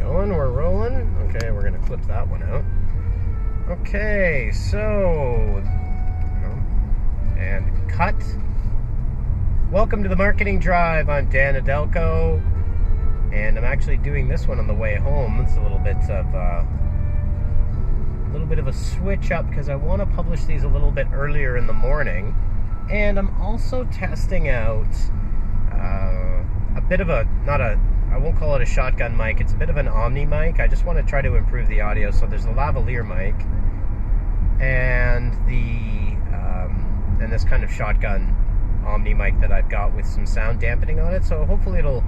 going, we're rolling. Okay, we're gonna clip that one out. Okay, so, and cut. Welcome to the Marketing Drive. I'm Dan Adelko, and I'm actually doing this one on the way home. It's a little bit of a switch up because I want to publish these a little bit earlier in the morning, and I'm also testing out a bit of I won't call it a shotgun mic, it's a bit of an omni mic. I just want to try to improve the audio. So there's a lavalier mic and and this kind of shotgun omni mic that I've got with some sound dampening on it. So hopefully it'll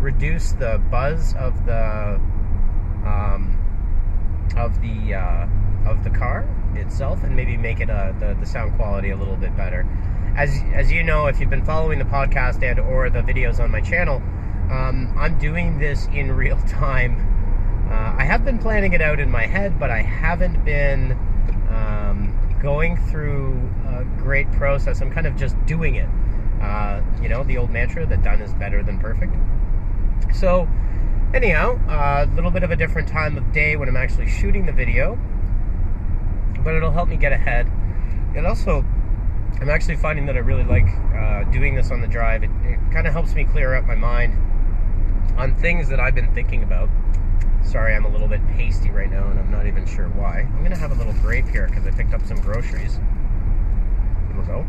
reduce the buzz of the car itself and maybe make it the sound quality a little bit better. As you know, if you've been following the podcast and or the videos on my channel, I'm doing this in real time. I have been planning it out in my head, but I haven't been going through a great process. I'm kind of just doing it. The old mantra that done is better than perfect. So anyhow, a little bit of a different time of day when I'm actually shooting the video, but it'll help me get ahead. And also, I'm actually finding that I really like doing this on the drive. It kind of helps me clear up my mind on things that I've been thinking about. Sorry, I'm a little bit pasty right now, and I'm not even sure why. I'm going to have a little break here because I picked up some groceries. Here we go.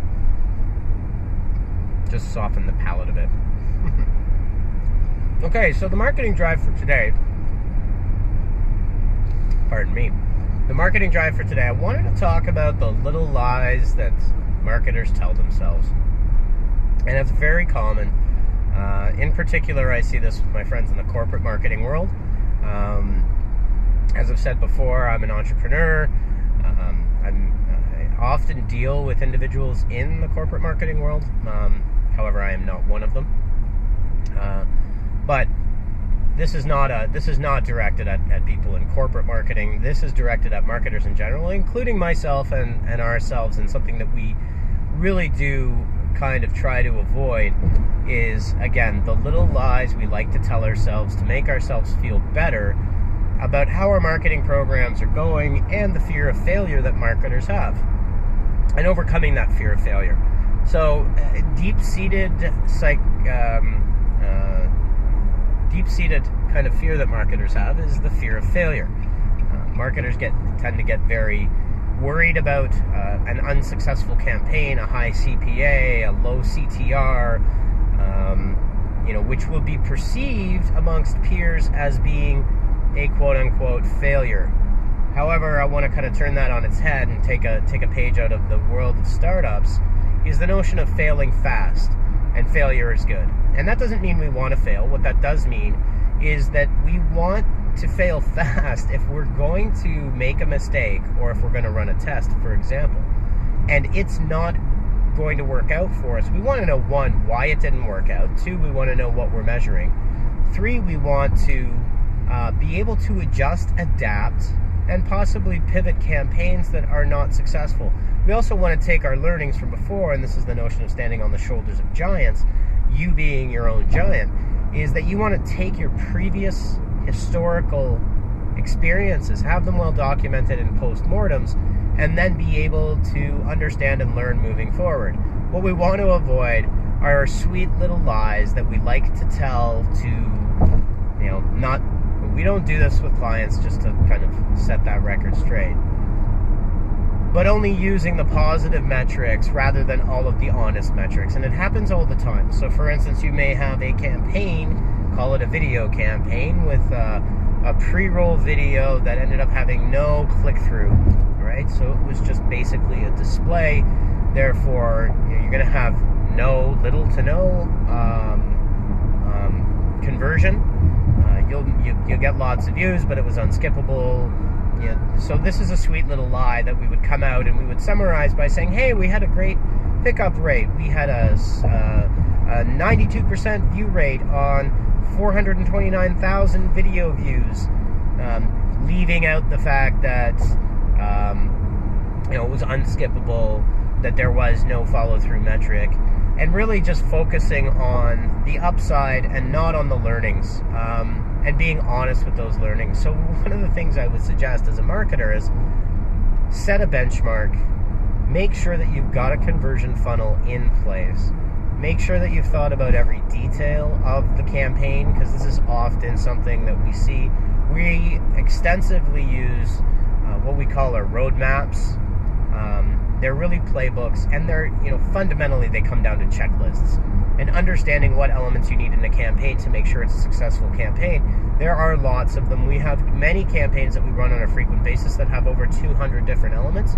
Just soften the palate a bit. Okay, so the marketing drive for today, pardon me, the marketing drive for today, I wanted to talk about the little lies that marketers tell themselves. And it's very common. In particular, I see this with my friends in the corporate marketing world. As I've said before, I'm an entrepreneur. I often deal with individuals in the corporate marketing world. However, I am not one of them. But this is not directed at people in corporate marketing. This is directed at marketers in general, including myself and ourselves. And something that we really do kind of try to avoid is, again, the little lies we like to tell ourselves to make ourselves feel better about how our marketing programs are going and the fear of failure that marketers have, and overcoming that fear of failure. So deep-seated kind of fear that marketers have is the fear of failure. Marketers tend to get very worried about an unsuccessful campaign, a high CPA, a low CTR, which will be perceived amongst peers as being a quote-unquote failure. However, I want to kind of turn that on its head and take a page out of the world of startups, is the notion of failing fast, and failure is good. And that doesn't mean we want to fail. What that does mean is that we want to fail fast if we're going to make a mistake, or if we're going to run a test, for example, and it's not going to work out for us. We want to know, one, why it didn't work out. Two, we want to know what we're measuring. Three, we want to be able to adjust, adapt, and possibly pivot campaigns that are not successful. We also want to take our learnings from before, and this is the notion of standing on the shoulders of giants, you being your own giant, is that you want to take your previous historical experiences, have them well documented in postmortems, and then be able to understand and learn moving forward. What we want to avoid are sweet little lies that we like to tell we don't do this with clients, just to kind of set that record straight, but only using the positive metrics rather than all of the honest metrics. And it happens all the time. So for instance, you may have a campaign, call it a video campaign, with a pre-roll video that ended up having no click-through, right? So it was just basically a display. Therefore, you're going to have little to no conversion. You'll get lots of views, but it was unskippable. So this is a sweet little lie that we would come out and we would summarize by saying, hey, we had a great pickup rate. We had a 92% view rate on 429,000 video views, leaving out the fact that it was unskippable, that there was no follow-through metric. and really just focusing on the upside and not on the learnings, and being honest with those learnings. So one of the things I would suggest as a marketer is set a benchmark, make sure that you've got a conversion funnel in place, make sure that you've thought about every detail of the campaign, because this is often something that we see. We extensively use what we call our roadmaps. They're really playbooks, and they're, fundamentally they come down to checklists and understanding what elements you need in a campaign to make sure it's a successful campaign. There are lots of them. We have many campaigns that we run on a frequent basis that have over 200 different elements.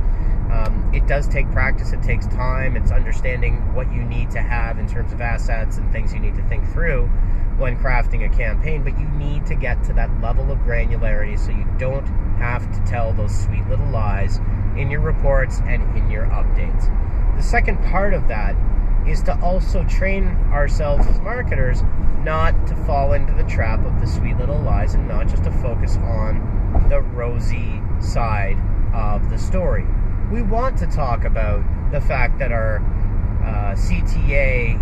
It does take practice, it takes time, it's understanding what you need to have in terms of assets and things you need to think through when crafting a campaign, but you need to get to that level of granularity so you don't have to tell those sweet little lies in your reports and in your updates. The second part of that is to also train ourselves as marketers not to fall into the trap of the sweet little lies and not just to focus on the rosy side of the story. We want to talk about the fact that our CTR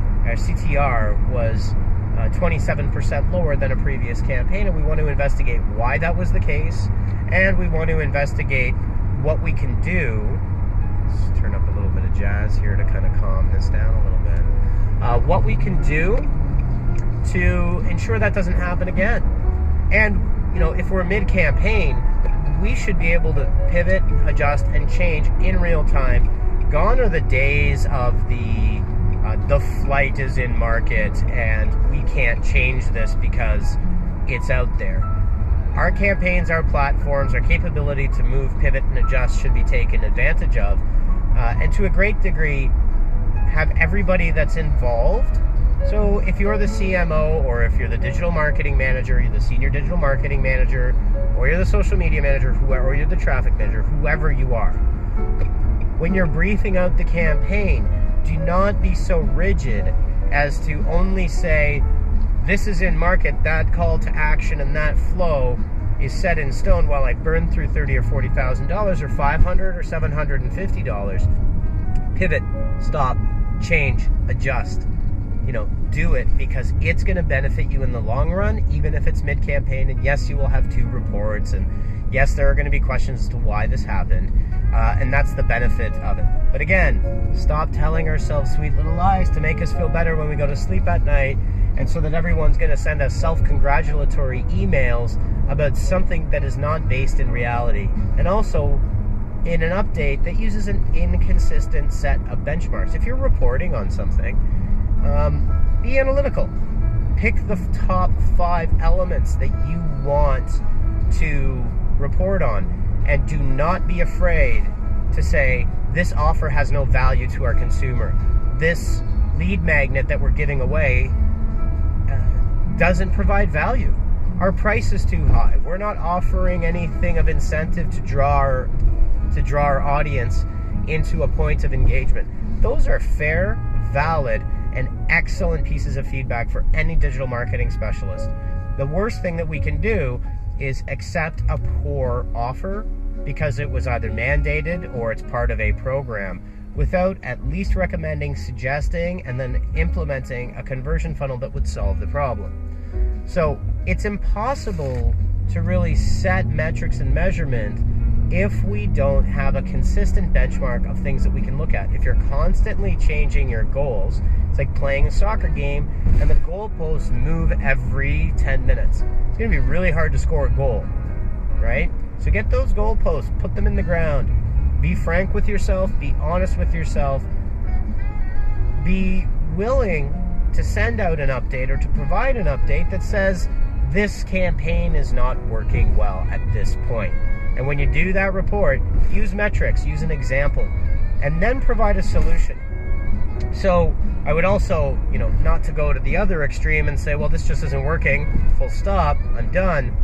was 27% lower than a previous campaign, and we want to investigate why that was the case, and we want to investigate what we can do. Let's turn up a little bit of jazz here to kind of calm this down a little bit. What we can do to ensure that doesn't happen again. And, if we're mid-campaign, we should be able to pivot, adjust, and change in real time. Gone are the days of the flight is in market and we can't change this because it's out there. Our campaigns, our platforms, our capability to move, pivot, and adjust should be taken advantage of, and to a great degree have everybody that's involved. So if you're the CMO, or if you're the digital marketing manager, you're the senior digital marketing manager, or you're the social media manager, or you're the traffic manager, whoever you are, when you're briefing out the campaign, do not be so rigid as to only say, this is in market, that call to action and that flow is set in stone while I burn through $30,000 or $40,000 or $500 or $750. Pivot, stop, change, adjust. Do it, because it's going to benefit you in the long run, even if it's mid-campaign. And yes, you will have 2 reports, and yes, there are going to be questions as to why this happened, and that's the benefit of it. But again, stop telling ourselves sweet little lies to make us feel better when we go to sleep at night, and so that everyone's going to send us self-congratulatory emails about something that is not based in reality, and also in an update that uses an inconsistent set of benchmarks. If you're reporting on something, be analytical. Pick the top 5 elements that you want to report on, and do not be afraid to say, this offer has no value to our consumer. This lead magnet that we're giving away doesn't provide value. Our price is too high. We're not offering anything of incentive to draw our audience into a point of engagement. Those are fair, valid, and excellent pieces of feedback for any digital marketing specialist. The worst thing that we can do is accept a poor offer because it was either mandated or it's part of a program, without at least recommending, suggesting, and then implementing a conversion funnel that would solve the problem. So it's impossible to really set metrics and measurement if we don't have a consistent benchmark of things that we can look at. If you're constantly changing your goals, it's like playing a soccer game and the goalposts move every 10 minutes. It's going to be really hard to score a goal, right? So get those goalposts, put them in the ground. Be frank with yourself, be honest with yourself, be willing to send out an update or to provide an update that says this campaign is not working well at this point. And when you do that report, use metrics, use an example, and then provide a solution. So I would also, not to go to the other extreme and say, well, this just isn't working, full stop, I'm done.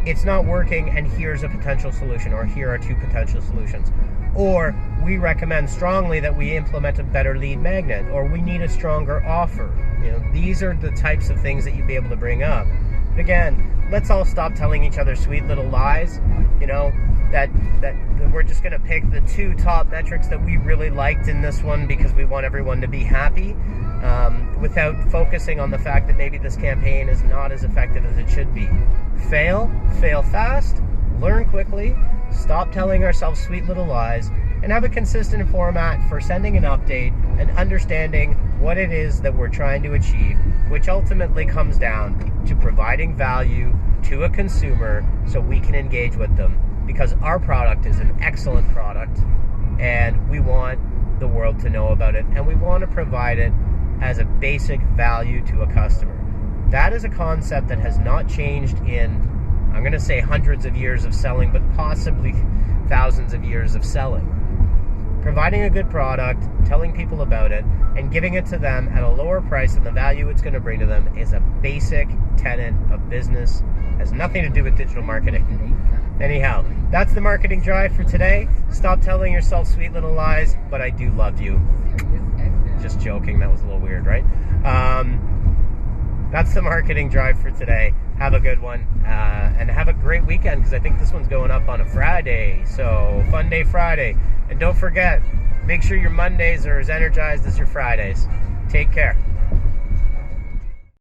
It's not working, and here's a potential solution, or here are 2 potential solutions. Or we recommend strongly that we implement a better lead magnet, or we need a stronger offer. These are the types of things that you'd be able to bring up. But again, let's all stop telling each other sweet little lies. that we're just going to pick the 2 top metrics that we really liked in this one because we want everyone to be happy, without focusing on the fact that maybe this campaign is not as effective as it should be. Fail fast, learn quickly, stop telling ourselves sweet little lies, and have a consistent format for sending an update and understanding what it is that we're trying to achieve, which ultimately comes down to providing value to a consumer so we can engage with them, because our product is an excellent product and we want the world to know about it, and we want to provide it as a basic value to a customer. That is a concept that has not changed in, I'm going to say, hundreds of years of selling, but possibly thousands of years of selling. Providing a good product, telling people about it, and giving it to them at a lower price than the value it's going to bring to them is a basic tenet of business. It has nothing to do with digital marketing. Anyhow, that's the marketing drive for today. Stop telling yourself sweet little lies, but I do love you. Just joking, that was a little weird, right? That's the marketing drive for today. Have a good one, and have a great weekend, because I think this one's going up on a Friday. So, Fun Day Friday. And don't forget, make sure your Mondays are as energized as your Fridays. Take care.